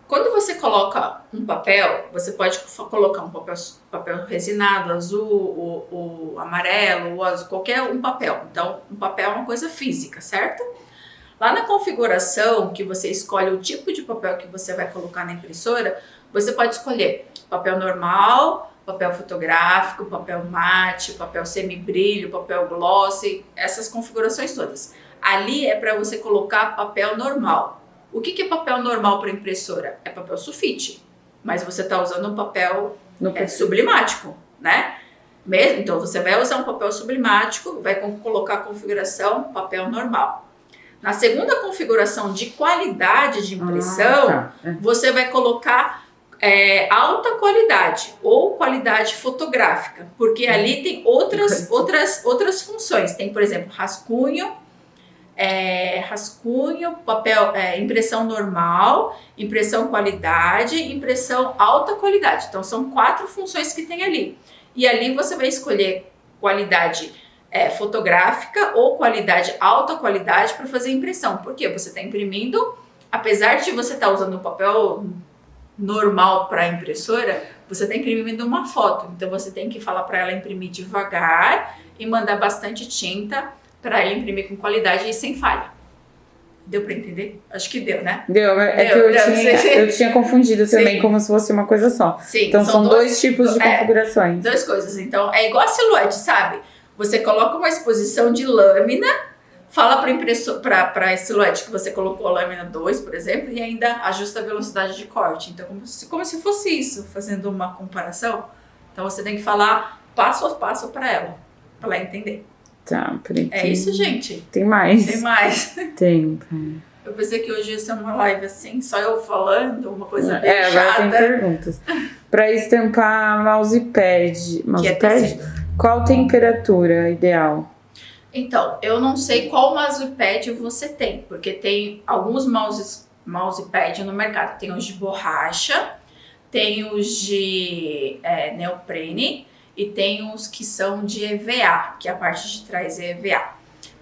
Quando você coloca um papel, você pode colocar um papel resinado, azul, o amarelo, o azul, qualquer um papel. Então, um papel é uma coisa física, certo? Lá na configuração, que você escolhe o tipo de papel que você vai colocar na impressora, você pode escolher papel normal, papel fotográfico, papel mate, papel semibrilho, papel glossy, essas configurações todas. Ali é para você colocar papel normal. O que é papel normal para impressora? É papel sulfite, mas você está usando um papel sublimático, né? Então você vai usar um papel sublimático, vai colocar a configuração papel normal. Na segunda configuração de qualidade de impressão, você vai colocar alta qualidade ou qualidade fotográfica, porque ali tem outras funções. Tem, por exemplo, rascunho, papel, impressão normal, impressão qualidade, impressão alta qualidade. Então são 4 funções que tem ali. E ali você vai escolher qualidade fotográfica ou qualidade alta qualidade para fazer impressão. Porque você está imprimindo, apesar de você estar usando um papel normal para a impressora, você está imprimindo uma foto. Então você tem que falar para ela imprimir devagar e mandar bastante tinta para ele imprimir com qualidade e sem falha. Deu para entender? Acho que deu, né? Deu. Eu tinha confundido também como se fosse uma coisa só. Sim, então são dois tipos de configurações. 2 coisas. Então é igual a silhuete, sabe? Você coloca uma exposição de lâmina, fala para a silhuete que você colocou a lâmina 2, por exemplo, e ainda ajusta a velocidade de corte. Então como se fosse isso, fazendo uma comparação. Então você tem que falar passo a passo para ela entender. Tá, peraí. É isso, gente. Tem mais. Tem. Eu pensei que hoje ia ser uma live assim, só eu falando, uma coisa bem agora chata. tem perguntas. Para estampar mousepad, qual temperatura ideal? Então, eu não sei qual mousepad você tem, porque tem alguns mousepad no mercado. Tem os de borracha, tem os de neoprene e tem os que são de EVA, que a parte de trás é EVA.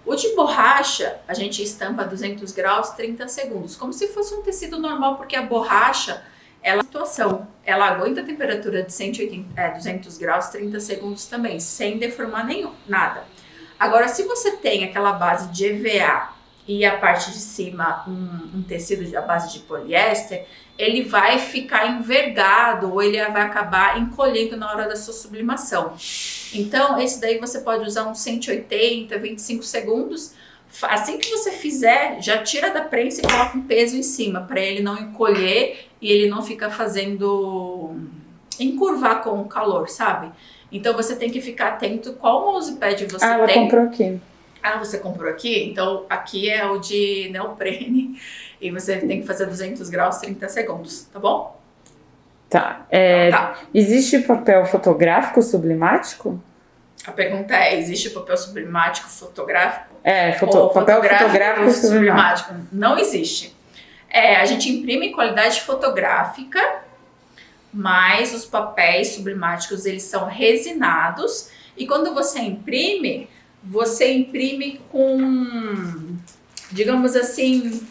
O de borracha, a gente estampa 200 graus 30 segundos, como se fosse um tecido normal, porque a borracha, ela aguenta a temperatura de 200 graus 30 segundos também, sem deformar nada. Agora, se você tem aquela base de EVA e a parte de cima um tecido à base de poliéster, ele vai ficar envergado ou ele vai acabar encolhendo na hora da sua sublimação. Então, esse daí você pode usar uns 180, 25 segundos. Assim que você fizer, já tira da prensa e coloca um peso em cima, para ele não encolher e ele não ficar encurvar com o calor, sabe? Então, você tem que ficar atento qual mousepad você tem. Ela comprou aqui. Ah, você comprou aqui? Então, aqui é o de neoprene. E você tem que fazer 200 graus 30 segundos, tá bom? Tá. Tá. Existe papel fotográfico sublimático? A pergunta é, existe papel sublimático fotográfico? Papel fotográfico sublimático. Não existe. A gente imprime em qualidade fotográfica, mas os papéis sublimáticos, eles são resinados. E quando você imprime com, digamos assim,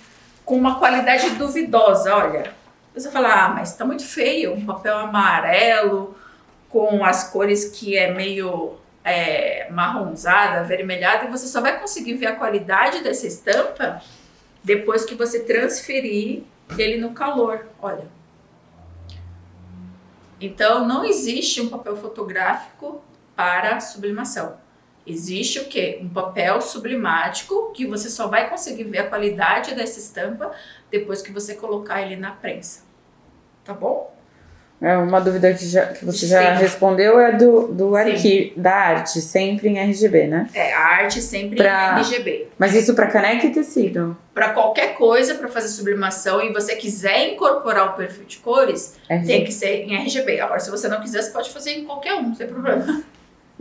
com uma qualidade duvidosa. Olha, você fala, mas tá muito feio, um papel amarelo, com as cores que é meio marronzada, avermelhada, e você só vai conseguir ver a qualidade dessa estampa depois que você transferir ele no calor. Olha. Então, não existe um papel fotográfico para sublimação. Existe o quê? Um papel sublimático que você só vai conseguir ver a qualidade dessa estampa depois que você colocar ele na prensa. Tá bom? Uma dúvida que você já respondeu é do arquivo, da arte, sempre em RGB, né? A arte sempre em RGB. Mas isso para caneca e tecido? Para qualquer coisa, para fazer sublimação e você quiser incorporar o perfil de cores, tem que ser em RGB. Agora, se você não quiser, você pode fazer em qualquer um, não tem problema.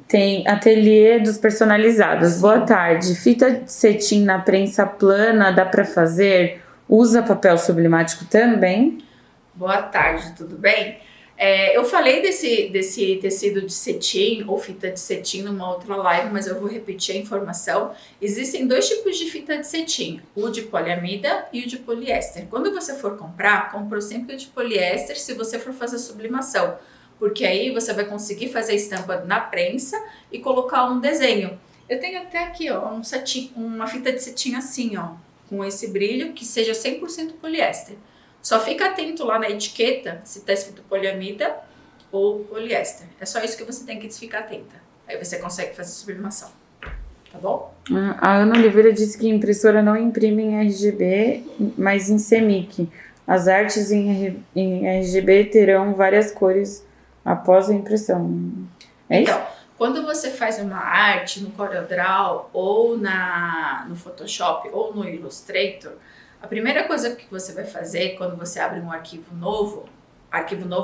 Tem ateliê dos personalizados. Sim. Boa tarde. Fita de cetim na prensa plana dá para fazer? Usa papel sublimático também? Boa tarde, tudo bem? Eu falei desse tecido de cetim ou fita de cetim numa outra live, mas eu vou repetir a informação. Existem 2 tipos de fita de cetim, o de poliamida e o de poliéster. Quando você for comprar, compra sempre o de poliéster se você for fazer sublimação, porque aí você vai conseguir fazer a estampa na prensa e colocar um desenho. Eu tenho até aqui, ó, uma fita de cetim assim, ó, com esse brilho, que seja 100% poliéster. Só fica atento lá na etiqueta se está escrito poliamida ou poliéster. É só isso que você tem que ficar atenta. Aí você consegue fazer sublimação. Tá bom? A Ana Oliveira disse que a impressora não imprime em RGB, mas em CMYK. As artes em RGB terão várias cores após a impressão. Então, quando você faz uma arte no CorelDRAW ou no Photoshop ou no Illustrator, a primeira coisa que você vai fazer quando você abre um arquivo novo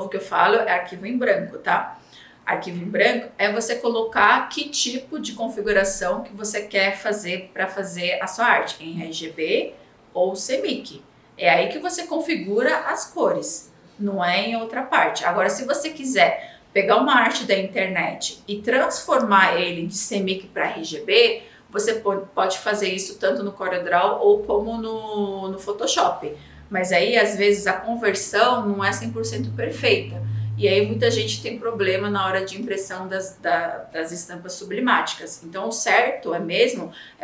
que eu falo é arquivo em branco, tá? Arquivo em branco é você colocar que tipo de configuração que você quer fazer para fazer a sua arte, em RGB ou CMYK. É aí que você configura as cores, não é em outra parte. Agora, se você quiser pegar uma arte da internet e transformar ele de CMYK para RGB, você pode fazer isso tanto no CorelDRAW ou como no Photoshop. Mas aí, às vezes, a conversão não é 100% perfeita. E aí, muita gente tem problema na hora de impressão das estampas sublimáticas. Então, o certo é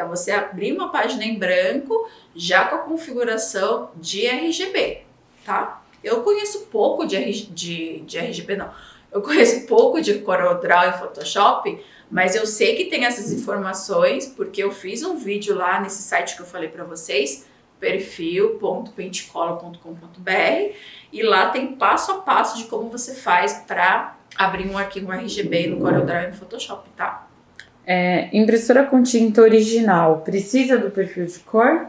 você abrir uma página em branco, já com a configuração de RGB, tá? Eu conheço pouco de RGB, não. Eu conheço pouco de CorelDRAW e Photoshop, mas eu sei que tem essas informações, porque eu fiz um vídeo lá nesse site que eu falei para vocês, perfil.pentecola.com.br, e lá tem passo a passo de como você faz para abrir um arquivo RGB no CorelDRAW e no Photoshop, tá? Impressora com tinta original, precisa do perfil de cor?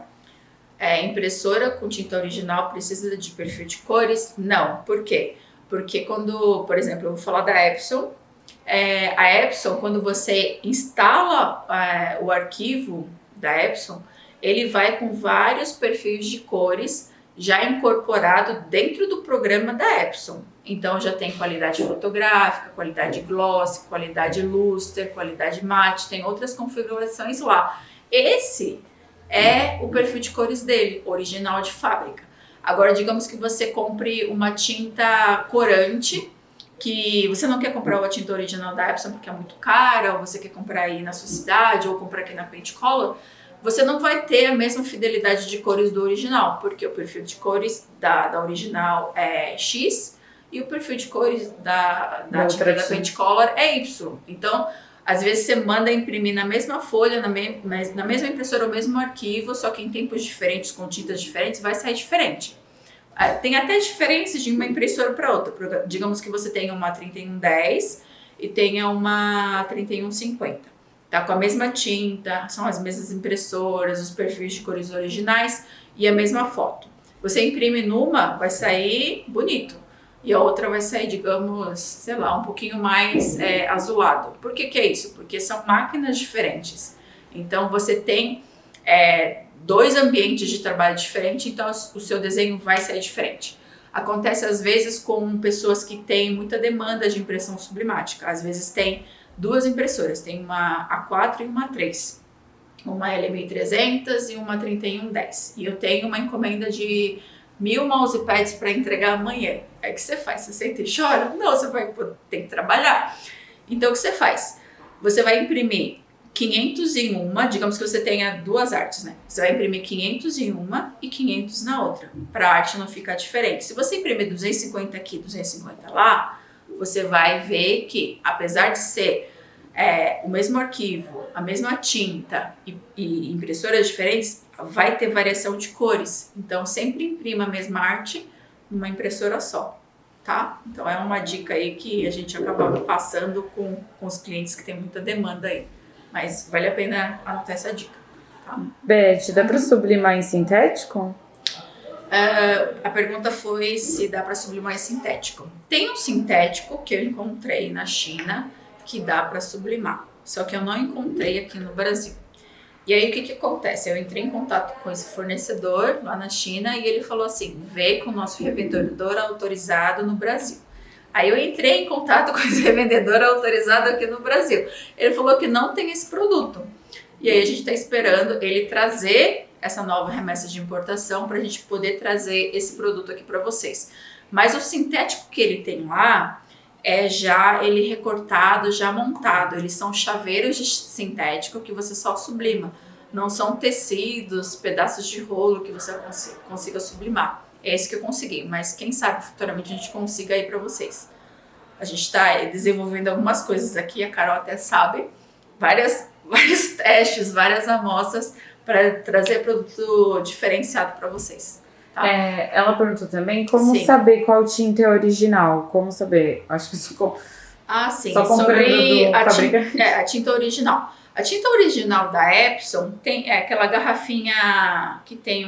Impressora com tinta original precisa de perfil de cores? Não. Por quê? Porque quando, por exemplo, eu vou falar da Epson, A Epson, quando você instala o arquivo da Epson, ele vai com vários perfis de cores já incorporado dentro do programa da Epson. Então já tem qualidade fotográfica, qualidade gloss, qualidade luster, qualidade mate, tem outras configurações lá. Esse é o perfil de cores dele, original de fábrica. Agora, digamos que você compre uma tinta corante, que você não quer comprar a tinta original da Epson porque é muito cara, ou você quer comprar aí na sua cidade, ou comprar aqui na Paint Color, você não vai ter a mesma fidelidade de cores do original, porque o perfil de cores da original é X e o perfil de cores da tinta da Paint Color é Y. Então, às vezes você manda imprimir na mesma folha, na mesma impressora, o mesmo arquivo, só que em tempos diferentes, com tintas diferentes, vai sair diferente. Tem até diferenças de uma impressora para outra. Digamos que você tenha uma 3110 e tenha uma 3150. Tá com a mesma tinta, são as mesmas impressoras, os perfis de cores originais e a mesma foto. Você imprime numa, vai sair bonito. E a outra vai sair, digamos, sei lá, um pouquinho mais azulado. Por que é isso? Porque são máquinas diferentes. Então, você tem dois ambientes de trabalho diferentes, então o seu desenho vai sair diferente. Acontece, às vezes, com pessoas que têm muita demanda de impressão sublimática. Às vezes, tem duas impressoras. Tem uma A4 e uma A3. Uma LM300 e uma 3110. E eu tenho uma encomenda de 1000 mousepads para entregar amanhã. Aí o que você faz? Você senta e chora? Não, você vai ter que trabalhar. Então o que você faz? Você vai imprimir 500 em uma, digamos que você tenha duas artes, né? Você vai imprimir 500 em uma e 500 na outra, para a arte não ficar diferente. Se você imprimir 250 aqui, 250 lá, você vai ver que, apesar de ser o mesmo arquivo, a mesma tinta e impressoras diferentes, vai ter variação de cores. Então, sempre imprima a mesma arte numa impressora só, tá? Então, é uma dica aí que a gente acaba passando com os clientes que tem muita demanda aí. Mas vale a pena anotar essa dica, tá? Beth, dá para sublimar em sintético? A pergunta foi se dá para sublimar em sintético. Tem um sintético que eu encontrei na China que dá para sublimar, só que eu não encontrei aqui no Brasil. E aí o que acontece? Eu entrei em contato com esse fornecedor lá na China e ele falou assim, vê com o nosso revendedor autorizado no Brasil. Aí eu entrei em contato com esse revendedor autorizado aqui no Brasil. Ele falou que não tem esse produto. E aí a gente está esperando ele trazer essa nova remessa de importação para a gente poder trazer esse produto aqui para vocês. Mas o sintético que ele tem lá é já ele recortado, já montado. Eles são chaveiros de sintético que você só sublima. Não são tecidos, pedaços de rolo que você consiga sublimar. É esse que eu consegui, mas quem sabe futuramente a gente consiga aí para vocês. A gente está desenvolvendo algumas coisas aqui, a Carol até sabe, vários testes, várias amostras para trazer produto diferenciado para vocês. Tá? Ela perguntou também como saber qual tinta é original. Como saber? Acho que só sobre a tinta original. A tinta original da Epson tem aquela garrafinha que tem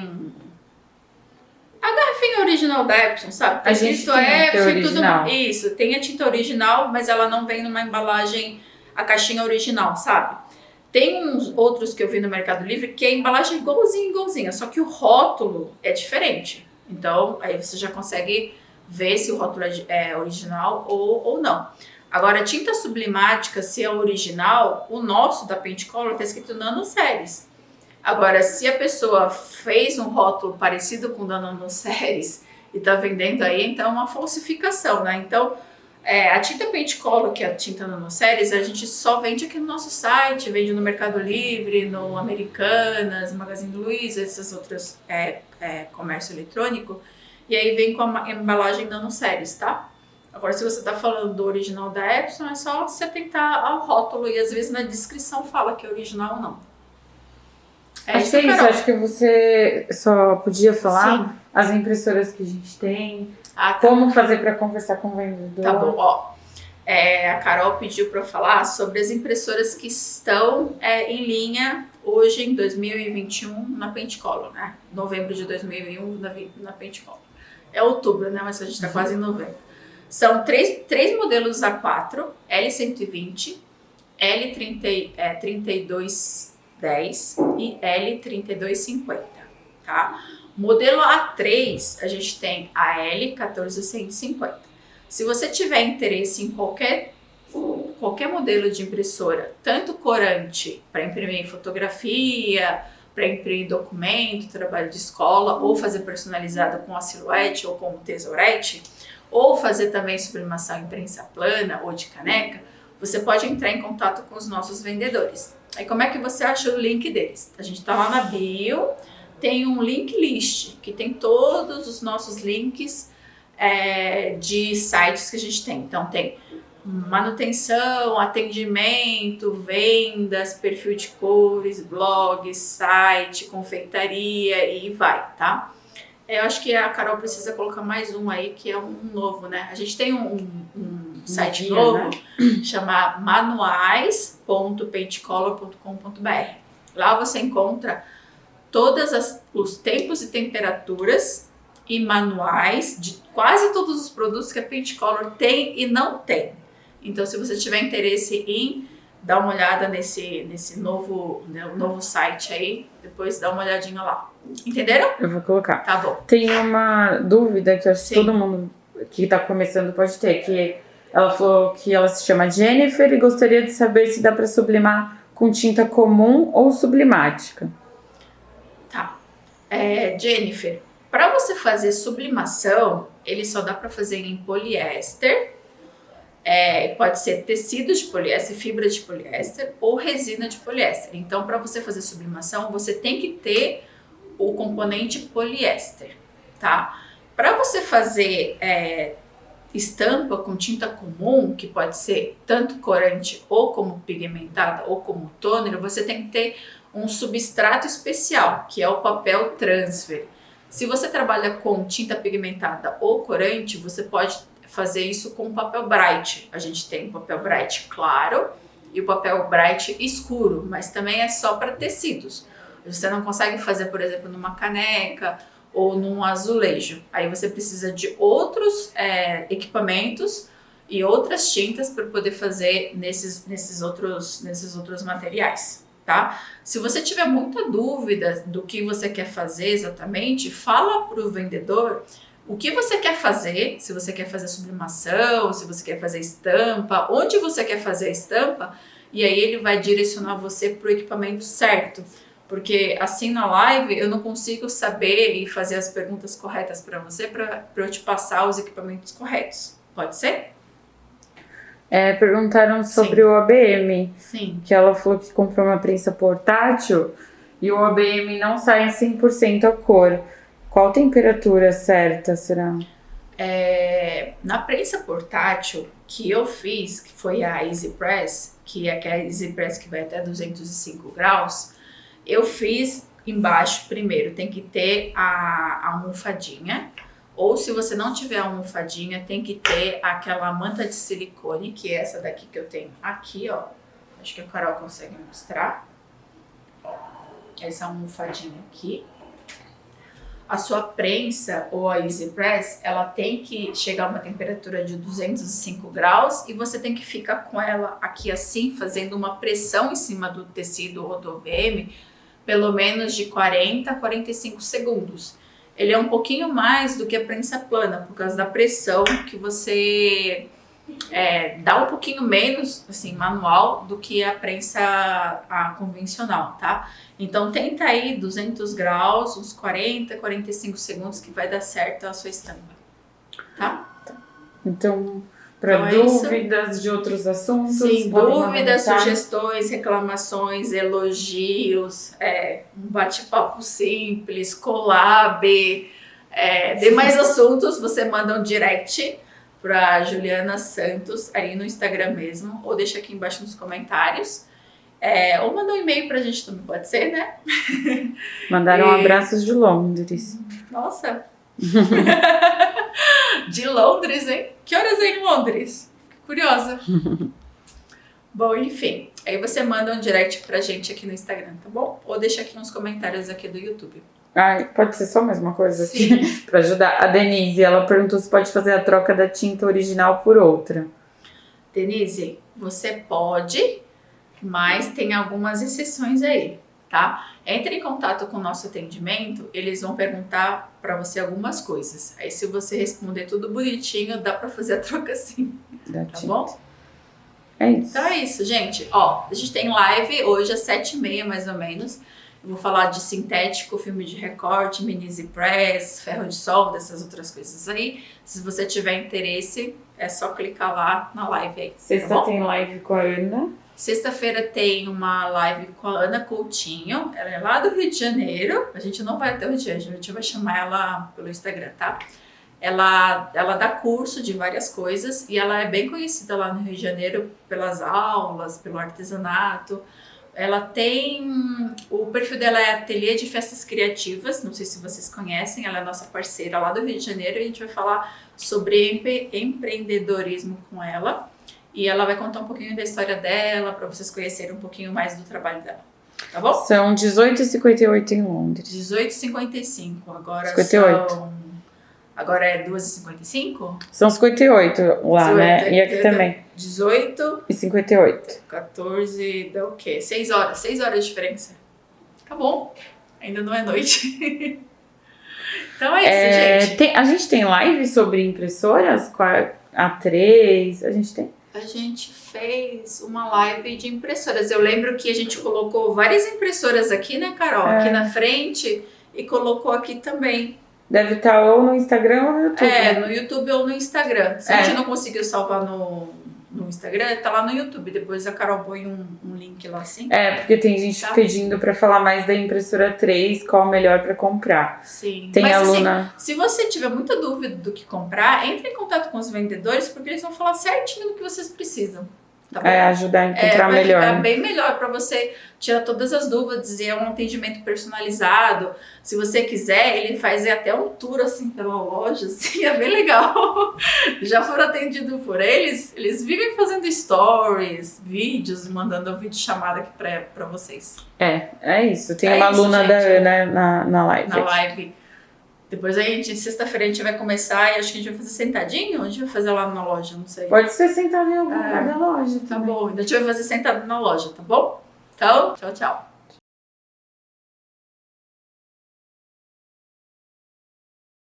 a garrafinha original da Epson, sabe? Tem escrito Epson e tudo. Isso, tem a tinta original, mas ela não vem numa embalagem, a caixinha original, sabe? Tem uns outros que eu vi no Mercado Livre que a embalagem é igualzinha, só que o rótulo é diferente. Então, aí você já consegue ver se o rótulo é original ou não. Agora, a tinta sublimática, se é original, o nosso da Paint Color está escrito Nano Series. Agora, se a pessoa fez um rótulo parecido com o da Nano Series e está vendendo aí, então é uma falsificação, né? Então, a tinta Paint Color, que é a tinta Nano Series, a gente só vende aqui no nosso site, vende no Mercado Livre, no Americanas, Magazine Luiza, esses outros comércio eletrônico, e aí vem com a embalagem Nano Series, tá? Agora, se você está falando do original da Epson, é só você atentar ao rótulo e às vezes na descrição fala que é original ou não. Acho que é isso, acho que você só podia falar Sim. As impressoras que a gente tem, como fazer para conversar com o vendedor. Tá bom, ó. A Carol pediu para eu falar sobre as impressoras que estão em linha hoje em 2021 na Paint Color, né? Novembro de 2001 na Paint Color. É outubro, né? Mas a gente está quase em novembro. São três modelos A4, L120, L3210 e L3250, tá? Modelo A3, a gente tem a L14150. Se você tiver interesse em qualquer modelo de impressora, tanto corante para imprimir fotografia, para imprimir documento, trabalho de escola, ou fazer personalizado com a silhuete ou com o tesourete, ou fazer também sublimação em prensa plana ou de caneca, você pode entrar em contato com os nossos vendedores. Aí como é que você acha o link deles? A gente tá lá na bio, tem um link list, que tem todos os nossos links de sites que a gente tem. Então tem manutenção, atendimento, vendas, perfil de cores, blog, site, confeitaria e vai, tá? Eu acho que a Carol precisa colocar mais um aí, que é um novo, né? A gente tem um site novo, né? Chama manuais.paintcolor.com.br. Lá você encontra todos os tempos e temperaturas e manuais de quase todos os produtos que a Paintcolor tem e não tem. Então, se você tiver interesse em dar uma olhada nesse novo site aí, depois dá uma olhadinha lá. Entenderam? Eu vou colocar. Tá bom. Tem uma dúvida que eu acho que todo mundo que tá começando pode ter, que ela falou que ela se chama Jennifer e gostaria de saber se dá para sublimar com tinta comum ou sublimática. Tá. Jennifer, para você fazer sublimação, ele só dá para fazer em poliéster. Pode ser tecido de poliéster, fibra de poliéster ou resina de poliéster. Então, para você fazer sublimação, você tem que ter o componente poliéster, tá? Para você fazer estampa com tinta comum, que pode ser tanto corante ou como pigmentada ou como tôner, você tem que ter um substrato especial, que é o papel transfer. Se você trabalha com tinta pigmentada ou corante, você pode fazer isso com papel bright. A gente tem o papel bright claro e o papel bright escuro, mas também é só para tecidos. Você não consegue fazer, por exemplo, numa caneca ou num azulejo. Aí você precisa de outros equipamentos e outras tintas para poder fazer nesses outros materiais, tá? Se você tiver muita dúvida do que você quer fazer exatamente, fala para o vendedor o que você quer fazer, se você quer fazer sublimação, se você quer fazer estampa, onde você quer fazer a estampa, e aí ele vai direcionar você para o equipamento certo. Porque assim na live eu não consigo saber e fazer as perguntas corretas para você, para eu te passar os equipamentos corretos. Pode ser? Perguntaram sobre o ABM. Sim. Que ela falou que comprou uma prensa portátil e o ABM não sai em 100% a cor. Qual temperatura certa será? Na prensa portátil que eu fiz, que foi a Easy Press, que é a Easy Press que vai até 205 graus, eu fiz embaixo primeiro, tem que ter a almofadinha, ou se você não tiver a almofadinha, tem que ter aquela manta de silicone, que é essa daqui que eu tenho aqui, ó. Acho que a Carol consegue mostrar. Ó, essa almofadinha aqui. A sua prensa ou a Easy Press, ela tem que chegar a uma temperatura de 205 graus e você tem que ficar com ela aqui assim, fazendo uma pressão em cima do tecido ou do ABM, pelo menos de 40 a 45 segundos. Ele é um pouquinho mais do que a prensa plana, por causa da pressão que você dá um pouquinho menos, assim, manual, do que a prensa convencional, tá? Então tenta aí 200 graus, uns 40, 45 segundos que vai dar certo a sua estampa, tá? Então, para dúvidas de outros assuntos, sim, dúvidas, sugestões, reclamações, elogios, um bate-papo simples, collab, demais assuntos, você manda um direct para Juliana Santos, aí no Instagram mesmo, ou deixa aqui embaixo nos comentários, ou manda um e-mail pra gente também, pode ser, né? Mandaram abraços de Londres. Nossa! De Londres, hein? Que horas é em Londres? Fiquei curiosa. Bom, enfim, aí você manda um direct pra gente aqui no Instagram, tá bom? Ou deixa aqui nos comentários aqui do YouTube. Ai, pode ser só a mesma coisa Sim. aqui, pra ajudar. A Denise, ela perguntou se pode fazer a troca da tinta original por outra. Denise, você pode, mas tem algumas exceções aí, tá? Entre em contato com o nosso atendimento, eles vão perguntar para você algumas coisas. Aí se você responder tudo bonitinho, dá para fazer a troca sim, Da tá tinta. bom? É isso. Então é isso, gente. Ó, a gente tem live hoje às 7h30, mais ou menos. Eu vou falar de sintético, filme de recorte, mini press, ferro de solda, essas outras coisas aí. Se você tiver interesse, é só clicar lá na live aí. Sexta tá bom? tem live com a Ana. Sexta-feira tem uma live com a Ana Coutinho. Ela é lá do Rio de Janeiro. A gente não vai até o Rio de Janeiro, a gente vai chamar ela pelo Instagram, tá? Ela dá curso de várias coisas e ela é bem conhecida lá no Rio de Janeiro pelas aulas, pelo artesanato. Ela tem... O perfil dela é Ateliê de Festas Criativas, não sei se vocês conhecem, ela é nossa parceira lá do Rio de Janeiro e a gente vai falar sobre empreendedorismo com ela. E ela vai contar um pouquinho da história dela, para vocês conhecerem um pouquinho mais do trabalho dela. Tá bom? São 18h58 em Londres. 18h55, agora 58. Agora é 2h55? São 58 lá, né? E aqui também. 18 E 58. 14, dá o quê? 6 horas. 6 horas de diferença. Tá bom. Ainda não é noite. Então é isso, gente. A gente tem live sobre impressoras com a A3, a gente tem? A gente fez uma live de impressoras. Eu lembro que a gente colocou várias impressoras aqui, né, Carol? Aqui na frente e colocou aqui também. Deve estar ou no Instagram ou no YouTube. No YouTube ou no Instagram. Se a gente não conseguiu salvar no Instagram, tá lá no YouTube. Depois a Carol põe um link lá assim. Porque tem gente pedindo pra falar mais da impressora 3, qual o melhor pra comprar. Sim. Tem Mas aluna... assim, se você tiver muita dúvida do que comprar, entre em contato com os vendedores, porque eles vão falar certinho do que vocês precisam. Tá bom? Ajudar a encontrar melhor. Vai ficar bem melhor para você tirar todas as dúvidas e é um atendimento personalizado. Se você quiser, ele faz até um tour assim pela loja, assim, é bem legal. Já foram atendidos por eles vivem fazendo stories, vídeos, mandando vídeo chamada aqui para vocês. É isso. Tem uma aluna da Ana na live. Na live. Depois aí, sexta-feira a gente vai começar e acho que a gente vai fazer sentadinho ou a gente vai fazer lá na loja, não sei. Pode ser sentado em algum lugar da loja. Tá bom, ainda a gente vai fazer sentado na loja, tá bom? Então, tchau, tchau.